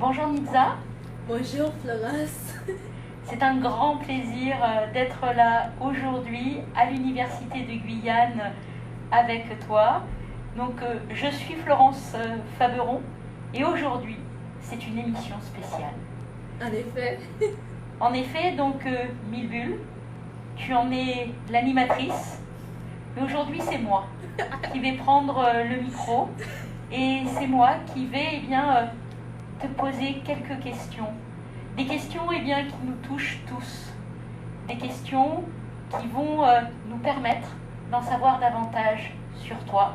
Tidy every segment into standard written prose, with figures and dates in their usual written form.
Bonjour Nitza. Bonjour Florence. C'est un grand plaisir d'être là aujourd'hui à l'Université de Guyane avec toi. Donc je suis Florence Faberon et aujourd'hui c'est une émission spéciale. En effet. En effet, donc Milbule, tu en es l'animatrice, mais aujourd'hui c'est moi qui vais prendre le micro et c'est moi qui vais te poser quelques questions. Des questions qui nous touchent tous. Des questions qui vont nous permettre d'en savoir davantage sur toi.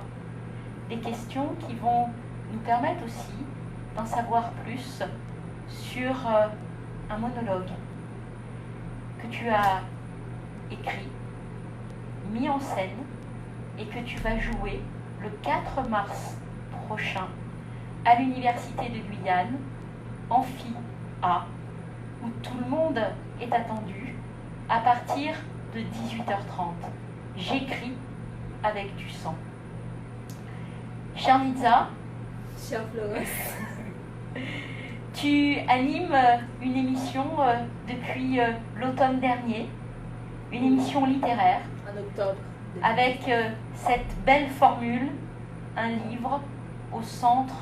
Des questions qui vont nous permettre aussi d'en savoir plus sur un monologue que tu as écrit, mis en scène et que tu vas jouer le 4 mars prochain à l'Université de Guyane, Amphi A, où tout le monde est attendu à partir de 18h30. J'écris avec du sang. Chère Nitza, Chère Florence, tu animes une émission depuis l'automne dernier, une émission littéraire, en octobre. avec cette belle formule, un livre au centre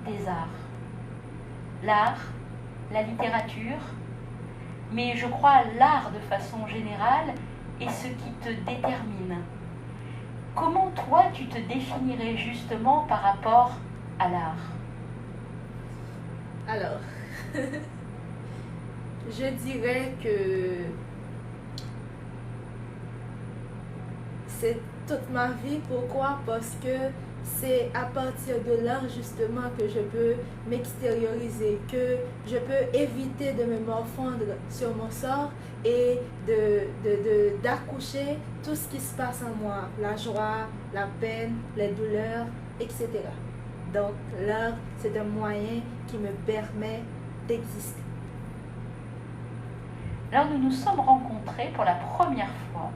des arts. L'art, la littérature, mais je crois l'art de façon générale est ce qui te détermine. Comment toi tu te définirais justement par rapport à l'art ? Alors, je dirais que c'est toute ma vie. Pourquoi? Parce que c'est à partir de l'art justement que je peux m'extérioriser, que je peux éviter de me morfondre sur mon sort et d'accoucher tout ce qui se passe en moi, la joie, la peine, les douleurs, etc. Donc l'art, c'est un moyen qui me permet d'exister. Alors nous nous sommes rencontrés pour la première fois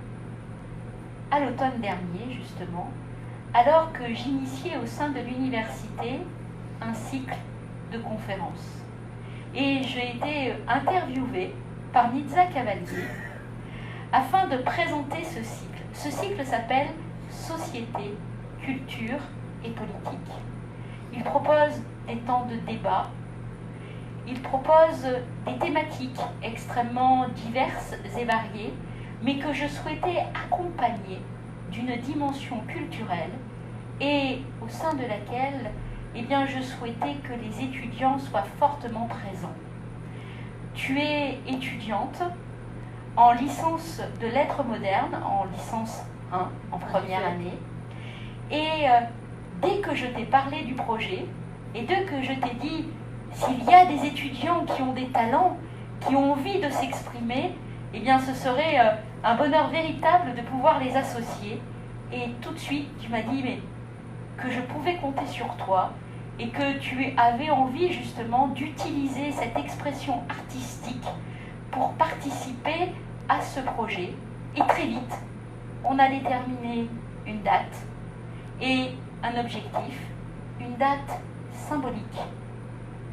à l'automne dernier justement, alors que j'initiais au sein de l'université un cycle de conférences. Et j'ai été interviewée par Nitza Cavalier afin de présenter ce cycle. Ce cycle s'appelle Société, culture et politique. Il propose des temps de débat, il propose des thématiques extrêmement diverses et variées, mais que je souhaitais accompagner d'une dimension culturelle et au sein de laquelle je souhaitais que les étudiants soient fortement présents. Tu es étudiante en licence de lettres modernes, en licence 1, en première année, et dès que je t'ai parlé du projet, et dès que je t'ai dit s'il y a des étudiants qui ont des talents, qui ont envie de s'exprimer, ce serait un bonheur véritable de pouvoir les associer. Et tout de suite, tu m'as dit que je pouvais compter sur toi et que tu avais envie justement d'utiliser cette expression artistique pour participer à ce projet. Et très vite, on a déterminé une date et un objectif, une date symbolique,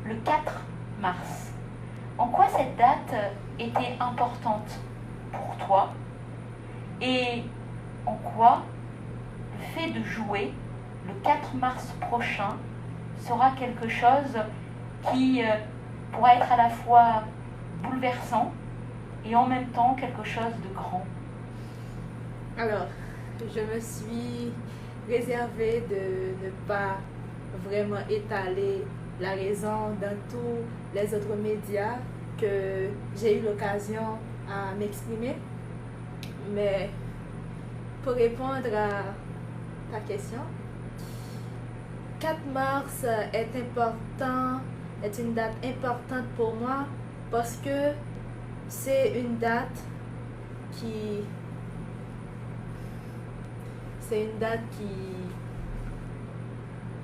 le 4 mars. En quoi cette date était importante pour toi et en quoi le fait de jouer le 4 mars prochain sera quelque chose qui pourra être à la fois bouleversant et en même temps quelque chose de grand? Alors, je me suis réservée de ne pas vraiment étaler la raison dans tous les autres médias que j'ai eu l'occasion à m'exprimer. Mais pour répondre à ta question, 4 mars est une date importante pour moi parce que c'est une date qui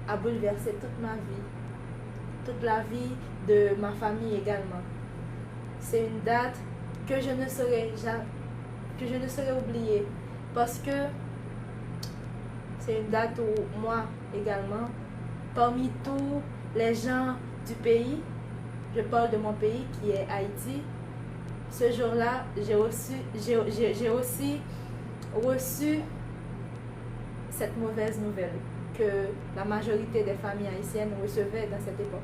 a bouleversé toute ma vie, toute la vie de ma famille également. C'est une date que je ne saurais oublier parce que c'est une date où moi également, parmi tous les gens du pays, je parle de mon pays qui est Haïti. Ce jour-là, j'ai aussi reçu cette mauvaise nouvelle que la majorité des familles haïtiennes recevaient dans cette époque.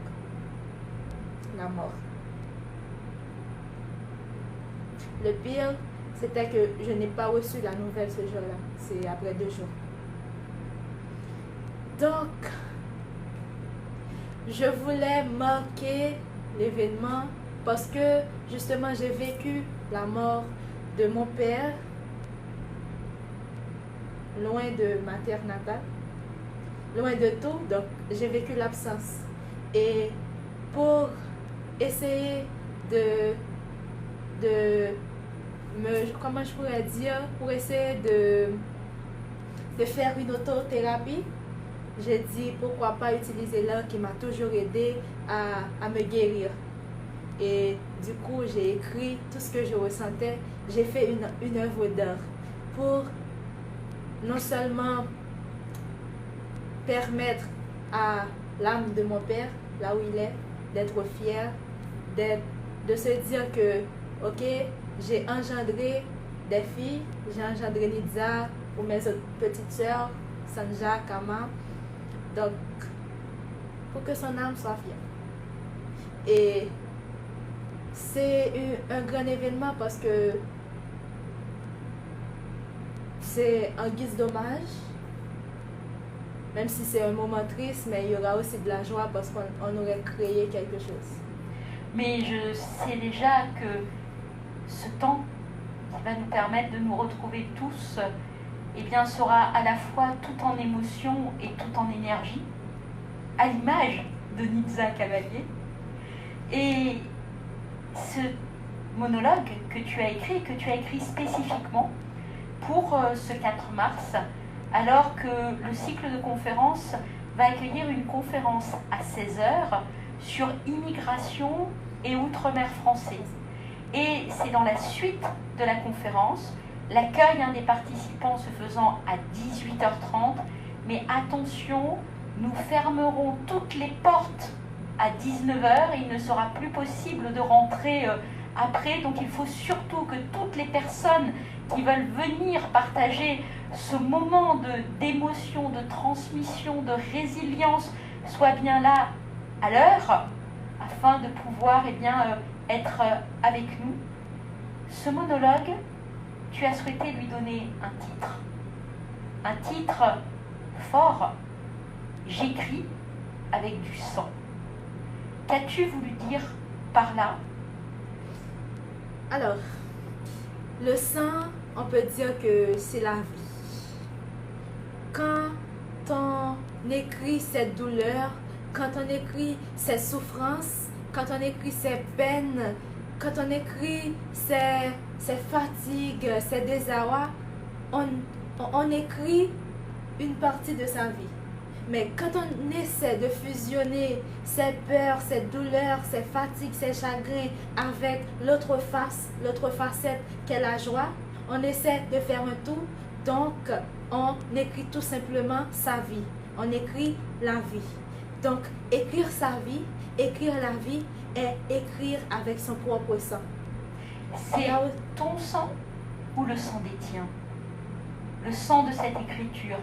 La mort. Le pire, c'était que je n'ai pas reçu la nouvelle ce jour-là. C'est après 2 jours. Donc, je voulais marquer l'événement parce que justement j'ai vécu la mort de mon père loin de ma terre natale, loin de tout, donc j'ai vécu l'absence. Et pour essayer de comment je pourrais dire, pour essayer de faire une autothérapie, j'ai dit pourquoi pas utiliser l'art qui m'a toujours aidé à me guérir. Et du coup, j'ai écrit tout ce que je ressentais. J'ai fait une œuvre d'art pour non seulement permettre à l'âme de mon père, là où il est, d'être fier, de se dire que, ok, j'ai engendré des filles, j'ai engendré Nidza ou mes autres petites sœurs, Sanja, Kama. Donc, pour que son âme soit fière. Et c'est un grand événement parce que c'est en guise d'hommage, même si c'est un moment triste, mais il y aura aussi de la joie parce qu'on aurait créé quelque chose. Mais je sais déjà que ce temps qui va nous permettre de nous retrouver tous, eh bien, sera à la fois tout en émotion et tout en énergie, à l'image de Nidza Cavalier. Et ce monologue que tu as écrit spécifiquement pour ce 4 mars, alors que le cycle de conférences va accueillir une conférence à 16h sur immigration et outre-mer français. Et c'est dans la suite de la conférence, l'accueil des participants se faisant à 18h30, mais attention, nous fermerons toutes les portes à 19h et il ne sera plus possible de rentrer après. Donc il faut surtout que toutes les personnes qui veulent venir partager ce moment d'émotion, de transmission, de résilience soient bien là à l'heure afin de pouvoir être avec nous. Ce monologue, tu as souhaité lui donner un titre fort, j'écris avec du sang. Qu'as-tu voulu dire par là? Alors, le sang, on peut dire que c'est la vie. Quand on écrit cette douleur, quand on écrit ces souffrances, quand on écrit ces peines, quand on écrit ces fatigues, ces désarrois, on écrit une partie de sa vie. Mais quand on essaie de fusionner ces peurs, ces douleurs, ces fatigues, ces chagrins avec l'autre face, l'autre facette qu'est la joie, on essaie de faire un tout. Donc, on écrit tout simplement sa vie. On écrit la vie. Donc, écrire sa vie, écrire la vie et écrire avec son propre sang. C'est ton sang ou le sang des tiens? Le sang de cette écriture,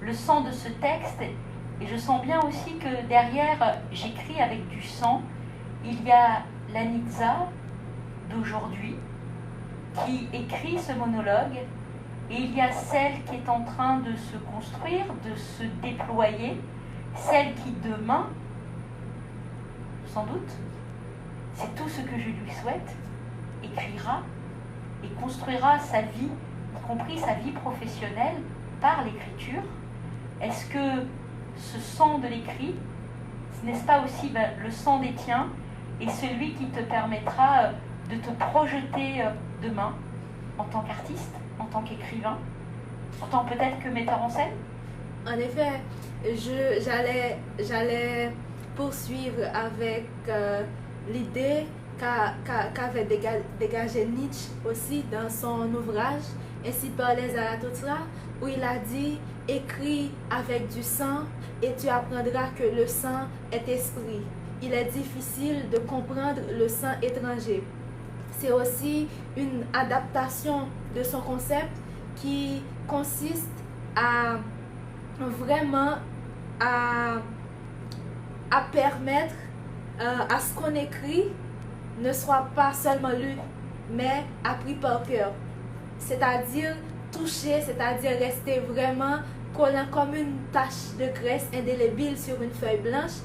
le sang de ce texte, et je sens bien aussi que derrière, j'écris avec du sang, il y a la Nidza d'aujourd'hui qui écrit ce monologue, et il y a celle qui est en train de se construire, de se déployer, celle qui demain, sans doute, c'est tout ce que je lui souhaite, écrira et construira sa vie, y compris sa vie professionnelle, par l'écriture. Est-ce que ce sang de l'écrit, n'est-ce pas aussi le sang des tiens et celui qui te permettra de te projeter demain en tant qu'artiste, en tant qu'écrivain, en tant peut-être que metteur en scène? En effet, j'allais poursuivre avec l'idée qu'avait dégagé Nietzsche aussi dans son ouvrage Ainsi parlait Zarathustra, où il a dit: écris avec du sang et tu apprendras que le sang est esprit. il est difficile de comprendre le sang étranger. C'est aussi une adaptation de son concept qui consiste à vraiment à permettre à ce qu'on écrit ne soit pas seulement lu, mais appris par cœur. C'est-à-dire toucher, c'est-à-dire rester vraiment collant comme une tache de graisse indélébile sur une feuille blanche,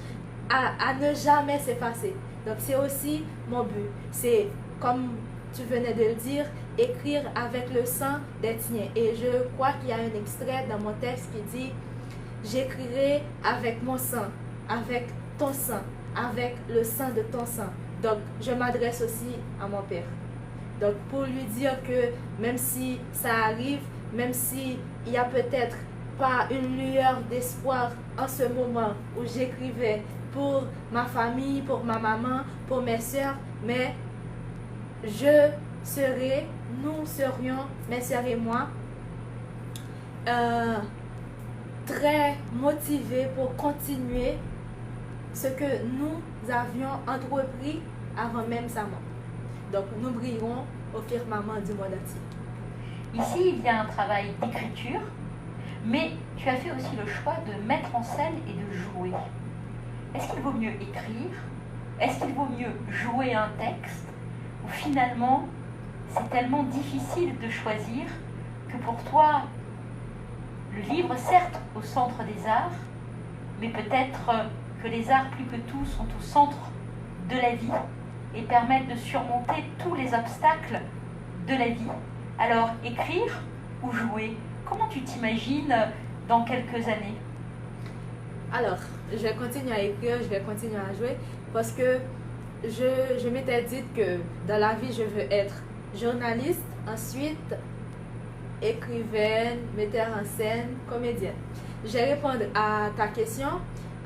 à ne jamais s'effacer. Donc c'est aussi mon but. C'est, comme tu venais de le dire, écrire avec le sang des tiens. Et je crois qu'il y a un extrait dans mon texte qui dit « J'écrirai avec mon sang, avec ton sang, avec le sang de ton sang. » Donc je m'adresse aussi à mon Père. Donc pour lui dire que même si ça arrive, même s'il n'y a peut-être pas une lueur d'espoir en ce moment où j'écrivais pour ma famille, pour ma maman, pour mes soeurs, mais nous serions, mes soeurs et moi, très motivés pour continuer ce que nous avions entrepris avant même sa mort. Donc nous brillerons au firmament du monde entier. Ici, il y a un travail d'écriture, mais tu as fait aussi le choix de mettre en scène et de jouer. Est-ce qu'il vaut mieux écrire? Est-ce qu'il vaut mieux jouer un texte? Ou finalement, c'est tellement difficile de choisir que pour toi, le livre, certes, au centre des arts, mais peut-être que les arts, plus que tout, sont au centre de la vie et permettent de surmonter tous les obstacles de la vie. Alors, écrire ou jouer, comment tu t'imagines dans quelques années? Alors, je vais continuer à écrire, je vais continuer à jouer parce que je m'étais dit que dans la vie, je veux être journaliste, ensuite écrivaine, metteur en scène, comédienne. Je vais répondre à ta question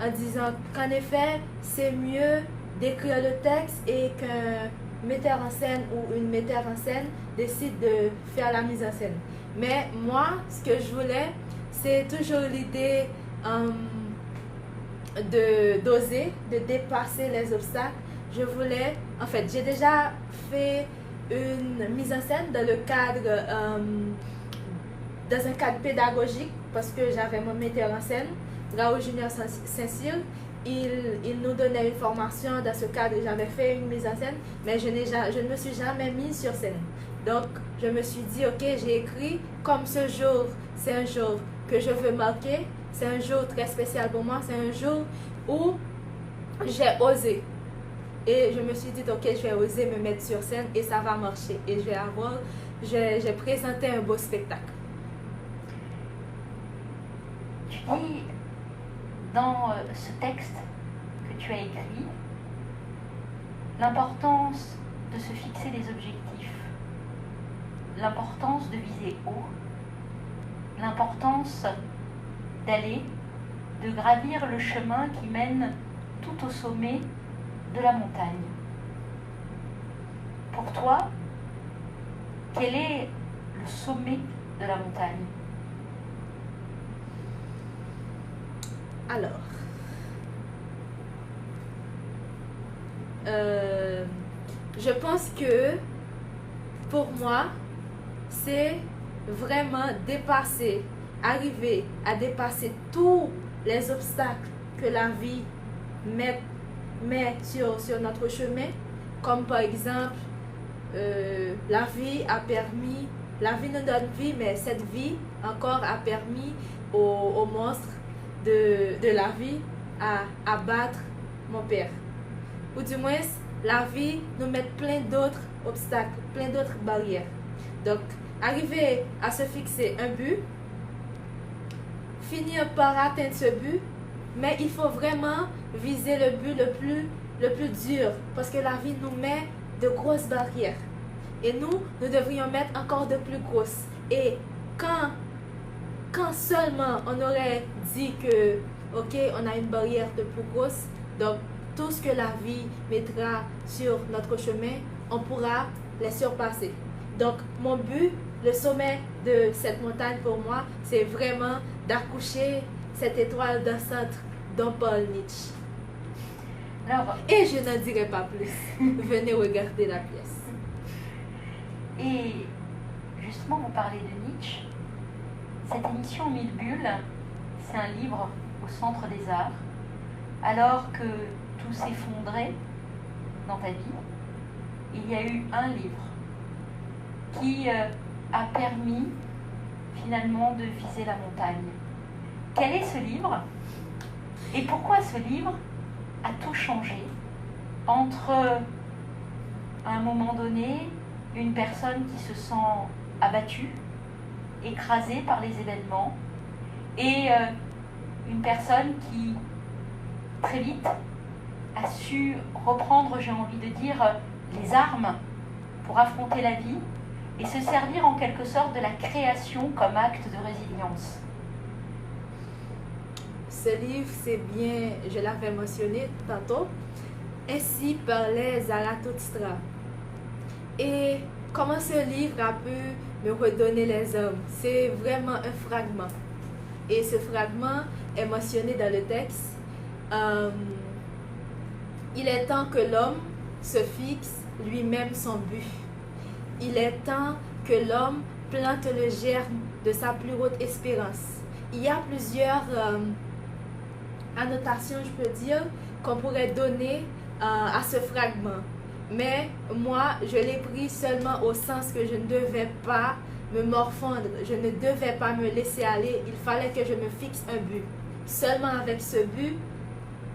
en disant qu'en effet, c'est mieux d'écrire le texte et qu'un metteur en scène ou une metteur en scène décide de faire la mise en scène. Mais moi, ce que je voulais, c'est toujours l'idée d'oser, de dépasser les obstacles. Je voulais, en fait, j'ai déjà fait une mise en scène dans le cadre, dans un cadre pédagogique parce que j'avais mon metteur en scène, Raoul Junior Saint-Cyr. Il nous donnait une formation dans ce cadre. J'avais fait une mise en scène, mais je ne me suis jamais mise sur scène. Donc, je me suis dit, ok, j'ai écrit comme ce jour, c'est un jour que je veux marquer. C'est un jour très spécial pour moi. C'est un jour où j'ai osé. Et je me suis dit, ok, je vais oser me mettre sur scène et ça va marcher. Et j'ai présenté un beau spectacle. Tu dis dans ce texte que tu as écrit, l'importance de se fixer des objectifs, l'importance de viser haut, l'importance d'aller, de gravir le chemin qui mène tout au sommet de la montagne. Pour toi, quel est le sommet de la montagne? Alors, je pense que pour moi, c'est vraiment arriver à dépasser tous les obstacles que la vie met sur notre chemin, comme par exemple, la vie nous donne vie, mais cette vie encore a permis aux monstres de la vie à abattre mon père. Ou du moins, la vie nous met plein d'autres obstacles, plein d'autres barrières. Donc, arriver à se fixer un but, finir par atteindre ce but, mais il faut vraiment viser le but le plus dur, parce que la vie nous met de grosses barrières. Et nous devrions mettre encore de plus grosses. Et quand seulement on aurait dit que, ok, on a une barrière de plus grosse, donc tout ce que la vie mettra sur notre chemin, on pourra les surpasser. Donc mon but, le sommet de cette montagne pour moi, c'est vraiment d'accoucher cette étoile dansante dont parle Nietzsche. Alors, Et je n'en dirai pas plus. Venez regarder la pièce. et justement, vous parlez de Nietzsche. Cette émission 1000 bulles, c'est un livre au centre des arts. Alors que tout s'effondrait dans ta vie, il y a eu un livre qui a permis finalement de viser la montagne. Quel est ce livre? Et pourquoi ce livre a tout changé entre, à un moment donné, une personne qui se sent abattue, écrasée par les événements, et une personne qui, très vite, a su reprendre, j'ai envie de dire, les armes pour affronter la vie et se servir en quelque sorte de la création comme acte de résilience. Ce livre, c'est bien, je l'avais mentionné tantôt, Ainsi parlait Zarathustra. Et comment ce livre a pu me redonner les armes? C'est vraiment un fragment. Et ce fragment est mentionné dans le texte. Il est temps que l'homme se fixe lui-même son but. Il est temps que l'homme plante le germe de sa plus haute espérance. Il y a plusieurs annotations, je peux dire, qu'on pourrait donner à ce fragment. Mais moi, je l'ai pris seulement au sens que je ne devais pas me morfondre, je ne devais pas me laisser aller. Il fallait que je me fixe un but. Seulement avec ce but,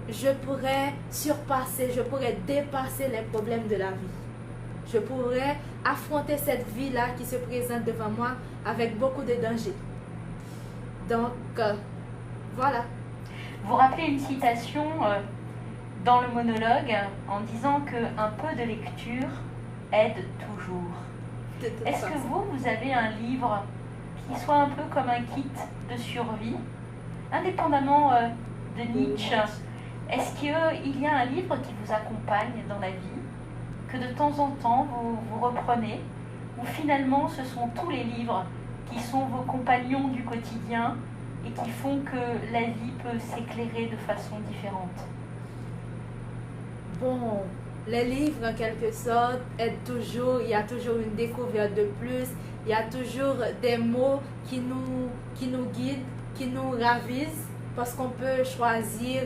je pourrais surpasser, je pourrais dépasser les problèmes de la vie. Je pourrais affronter cette vie-là qui se présente devant moi avec beaucoup de dangers. Donc, voilà. Vous rappelez une citation dans le monologue en disant qu'un peu de lecture aide toujours. Est-ce que vous avez un livre qui soit un peu comme un kit de survie, indépendamment de Nietzsche? Est-ce qu'il y a un livre qui vous accompagne dans la vie, que de temps en temps vous reprenez, ou finalement ce sont tous les livres qui sont vos compagnons du quotidien et qui font que la vie peut s'éclairer de façon différente? Bon, les livres en quelque sorte aident toujours, il y a toujours une découverte de plus, il y a toujours des mots qui nous guident, qui nous ravisent, parce qu'on peut choisir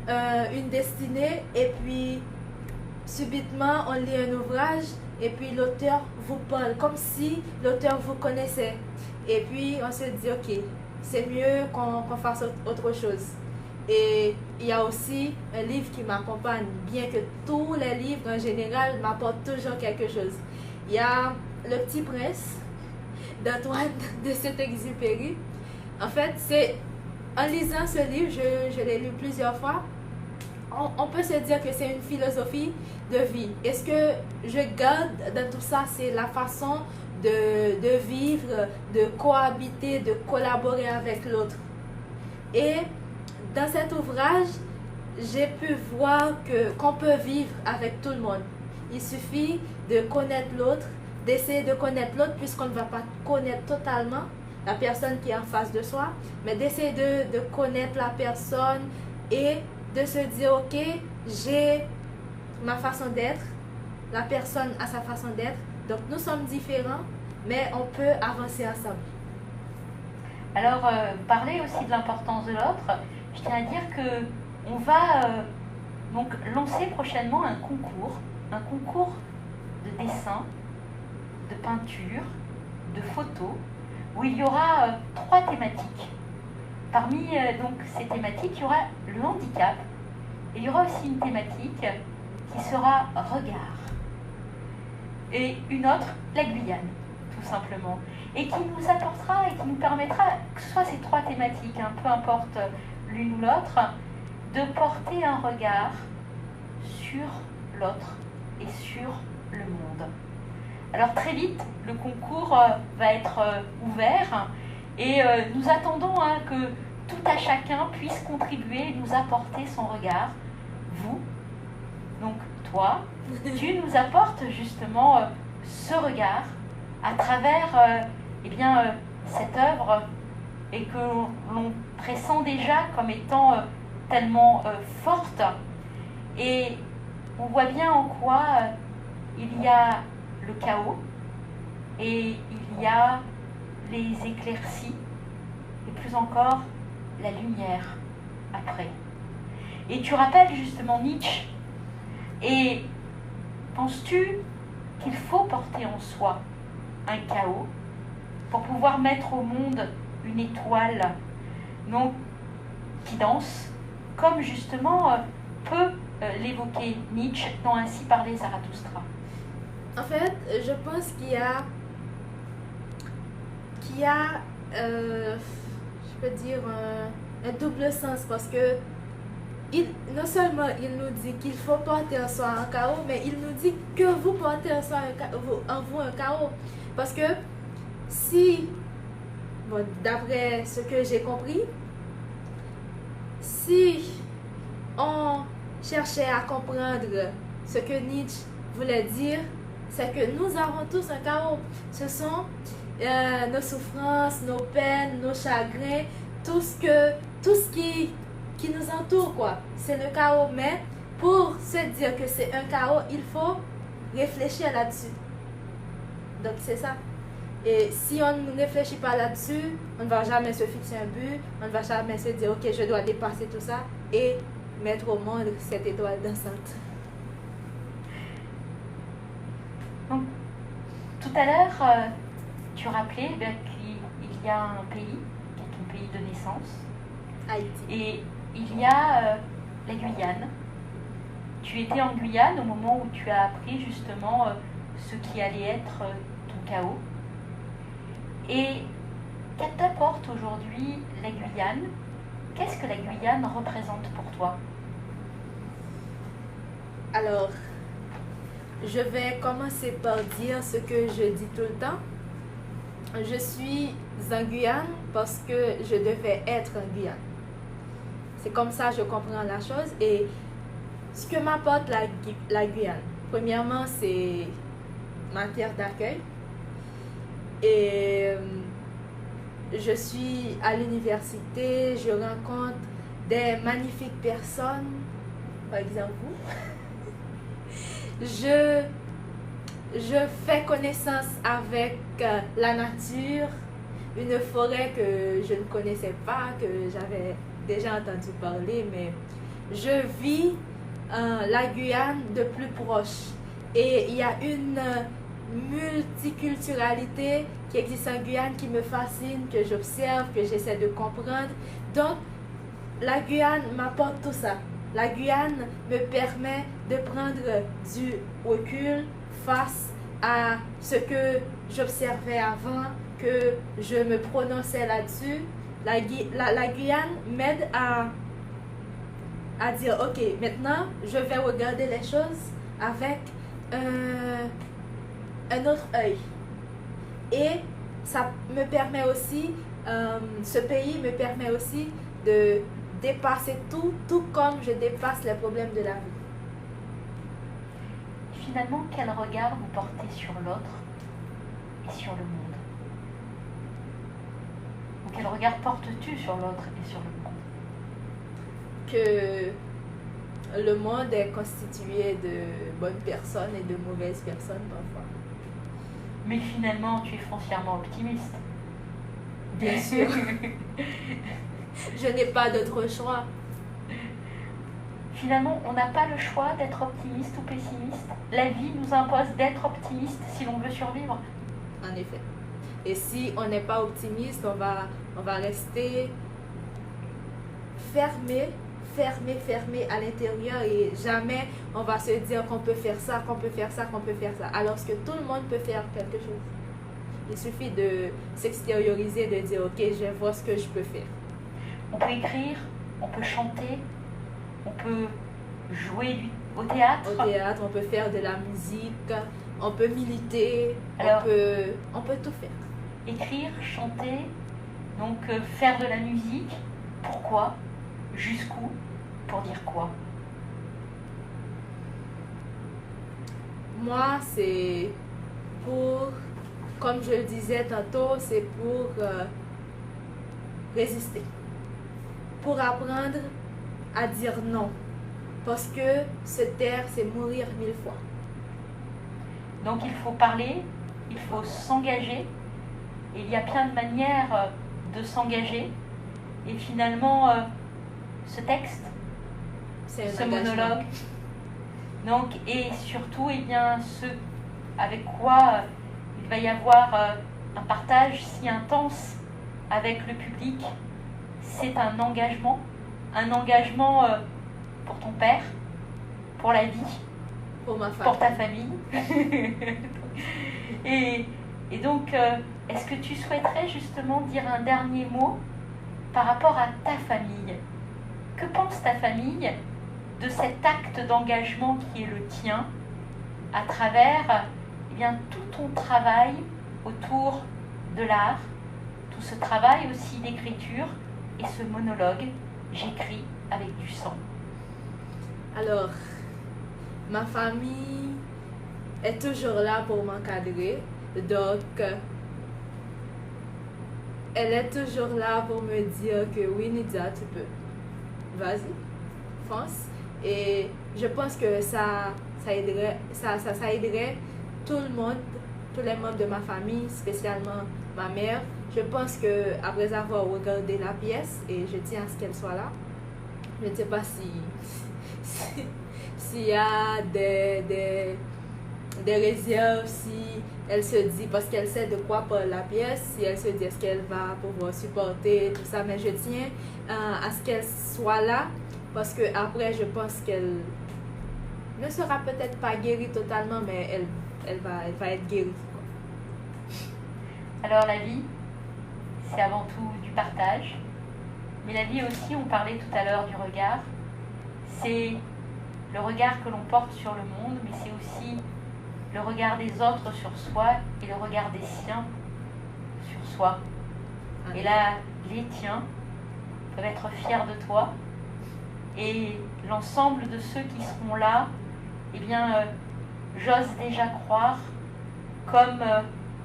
une destinée et puis subitement on lit un ouvrage et puis l'auteur vous parle comme si l'auteur vous connaissait. Et puis on se dit ok, c'est mieux qu'on fasse autre chose. Et il y a aussi un livre qui m'accompagne, bien que tous les livres en général m'apportent toujours quelque chose. Il y a Le Petit Prince d'Antoine de Saint-Exupéry. En fait, c'est en lisant ce livre, je l'ai lu plusieurs fois, on peut se dire que c'est une philosophie de vie. Et ce que je garde dans tout ça, c'est la façon de vivre, de cohabiter, de collaborer avec l'autre. Et dans cet ouvrage, j'ai pu voir qu'on peut vivre avec tout le monde. Il suffit de connaître l'autre, d'essayer de connaître l'autre, puisqu'on ne va pas connaître totalement la personne qui est en face de soi, mais d'essayer de connaître la personne et de se dire, ok, j'ai ma façon d'être, la personne a sa façon d'être, donc nous sommes différents, mais on peut avancer ensemble. Alors, parler aussi de l'importance de l'autre, je tiens à dire qu'on va donc lancer prochainement un concours de dessin, de peinture, de photos, où il y aura 3 thématiques. Parmi donc ces thématiques, il y aura le handicap, et il y aura aussi une thématique qui sera regard, et une autre, la Guyane, tout simplement, et qui nous apportera et qui nous permettra, que ce soit ces 3 thématiques, hein, peu importe l'une ou l'autre, de porter un regard sur l'autre et sur le monde. Alors très vite, le concours va être ouvert et nous attendons que tout à chacun puisse contribuer et nous apporter son regard. Vous, donc toi, tu nous apportes justement ce regard à travers cette œuvre et que l'on pressent déjà comme étant tellement forte. Et on voit bien en quoi il y a le chaos et il y a les éclaircies et plus encore la lumière après. Et tu rappelles justement Nietzsche. Et penses-tu qu'il faut porter en soi un chaos pour pouvoir mettre au monde une étoile donc, qui danse, comme justement peut l'évoquer Nietzsche dans Ainsi parlait Zarathustra? En fait, je pense qu'il y a, je peux dire, un double sens parce que non seulement il nous dit qu'il faut porter en soi un chaos, mais il nous dit que vous portez en, soi en vous un chaos. Parce que si, bon, d'après ce que j'ai compris, si on cherchait à comprendre ce que Nietzsche voulait dire, c'est que nous avons tous un chaos. Ce sont nos souffrances, nos peines, nos chagrins, tout ce qui nous entoure, quoi. C'est le chaos. Mais pour se dire que c'est un chaos, il faut réfléchir là-dessus. Donc c'est ça. Et si on ne réfléchit pas là-dessus, on ne va jamais se fixer un but, on ne va jamais se dire ok, je dois dépasser tout ça et mettre au monde cette étoile dansante. Donc, tout à l'heure, tu rappelais qu'il y a un pays, qui est ton pays de naissance, Haïti. Et il y a la Guyane. Tu étais en Guyane au moment où tu as appris justement ce qui allait être ton chaos. Et qu'elle t'apporte aujourd'hui la Guyane? Qu'est-ce que la Guyane représente pour toi? Alors, je vais commencer par dire ce que je dis tout le temps. Je suis en Guyane parce que je devais être en Guyane. C'est comme ça que je comprends la chose. Et ce que m'apporte la Guyane, premièrement, c'est ma terre d'accueil. Et je suis à l'université, je rencontre des magnifiques personnes, par exemple vous. Je fais connaissance avec la nature, une forêt que je ne connaissais pas, que j'avais déjà entendu parler, mais je vis la Guyane de plus proche. Et il y a une multiculturalité qui existe en Guyane qui me fascine, que j'observe, que j'essaie de comprendre. Donc, la Guyane m'apporte tout ça. La Guyane me permet de prendre du recul face à ce que j'observais avant, que je me prononçais là-dessus. La Guyane m'aide à dire, ok, maintenant, je vais regarder les choses avec un autre œil. Et ça me permet aussi, ce pays me permet aussi de dépasser tout comme je dépasse les problèmes de la vie. Finalement, quel regard vous portez sur l'autre et sur le monde? Ou quel regard portes-tu sur l'autre et sur le monde? Que le monde est constitué de bonnes personnes et de mauvaises personnes parfois. Mais finalement, tu es foncièrement optimiste. Bien sûr. Je n'ai pas d'autre choix. Finalement, on n'a pas le choix d'être optimiste ou pessimiste. La vie nous impose d'être optimiste si l'on veut survivre. En effet. Et si on n'est pas optimiste, on va rester fermé à l'intérieur et jamais on va se dire qu'on peut faire ça, qu'on peut faire ça, qu'on peut faire ça. Alors que tout le monde peut faire quelque chose. Il suffit de s'extérioriser, de dire ok, je vais voir ce que je peux faire. On peut écrire, on peut chanter, on peut jouer au théâtre. Au théâtre, on peut faire de la musique, on peut militer, alors, on peut tout faire. Écrire, chanter, donc faire de la musique. Pourquoi? Jusqu'où? Pour dire quoi? Moi, c'est pour, comme je le disais tantôt, c'est pour résister. Pour apprendre à dire non. Parce que se taire, c'est mourir 1000 fois. Donc il faut parler, il faut s'engager. Et il y a plein de manières de s'engager. Et finalement, ce texte, ce monologue, donc, et surtout, eh bien, ce avec quoi il va y avoir un partage si intense avec le public, c'est un engagement pour ton père, pour la vie, pour ma famille, pour ta famille. et donc, est-ce que tu souhaiterais justement dire un dernier mot par rapport à ta famille? Que pense ta famille de cet acte d'engagement qui est le tien à travers eh bien, tout ton travail autour de l'art, tout ce travail aussi d'écriture et ce monologue « J'écris avec du sang ». Alors, ma famille est toujours là pour m'encadrer, donc elle est toujours là pour me dire que oui, Nidia, tu peux. Vas-y, fonce. Et je pense que ça aiderait tout le monde, tous les membres de ma famille, spécialement ma mère. Je pense que après avoir regardé la pièce, et je tiens à ce qu'elle soit là, je ne sais pas s'il y a des réserves, si elle se dit, parce qu'elle sait de quoi parle la pièce, si elle se dit est-ce qu'elle va pouvoir supporter tout ça, mais je tiens à ce qu'elle soit là, parce que après je pense qu'elle ne sera peut-être pas guérie totalement, mais elle va être guérie. Alors la vie, c'est avant tout du partage, mais la vie aussi, on parlait tout à l'heure du regard, c'est le regard que l'on porte sur le monde, mais c'est aussi le regard des autres sur soi et le regard des siens sur soi. Et là, les tiens peuvent être fiers de toi et l'ensemble de ceux qui seront là, eh bien, j'ose déjà croire comme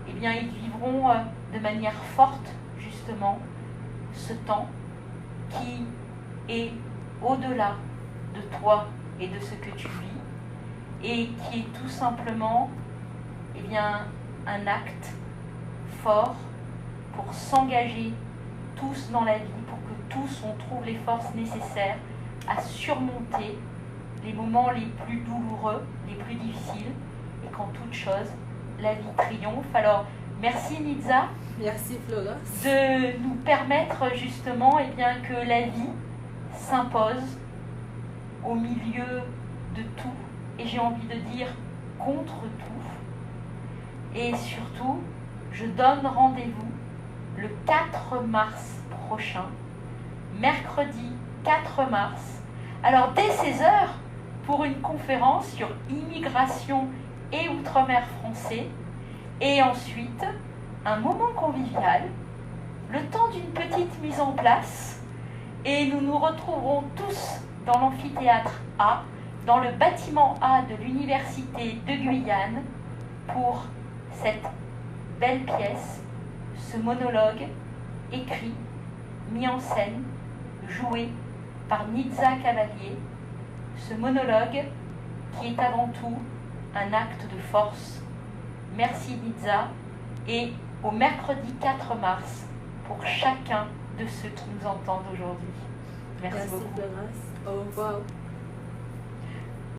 eh bien, ils vivront de manière forte, justement, ce temps qui est au-delà de toi et de ce que tu vis, et qui est tout simplement eh bien, un acte fort pour s'engager tous dans la vie, pour que tous on trouve les forces nécessaires à surmonter les moments les plus douloureux, les plus difficiles, et qu'en toute chose, la vie triomphe. Alors, merci Nidza. Merci Flora. De nous permettre justement eh bien, que la vie s'impose au milieu de tout, et j'ai envie de dire contre tout. Et surtout, je donne rendez-vous le 4 mars prochain, mercredi 4 mars, alors dès 16h, pour une conférence sur immigration et outre-mer français, et ensuite un moment convivial, le temps d'une petite mise en place, et nous nous retrouverons tous dans l'amphithéâtre A, dans le bâtiment A de l'Université de Guyane, pour cette belle pièce, ce monologue écrit, mis en scène, joué par Nidza Cavalier, ce monologue qui est avant tout un acte de force. Merci Nidza, et au mercredi 4 mars pour chacun de ceux qui nous entendent aujourd'hui. Merci beaucoup. Florence. Au revoir.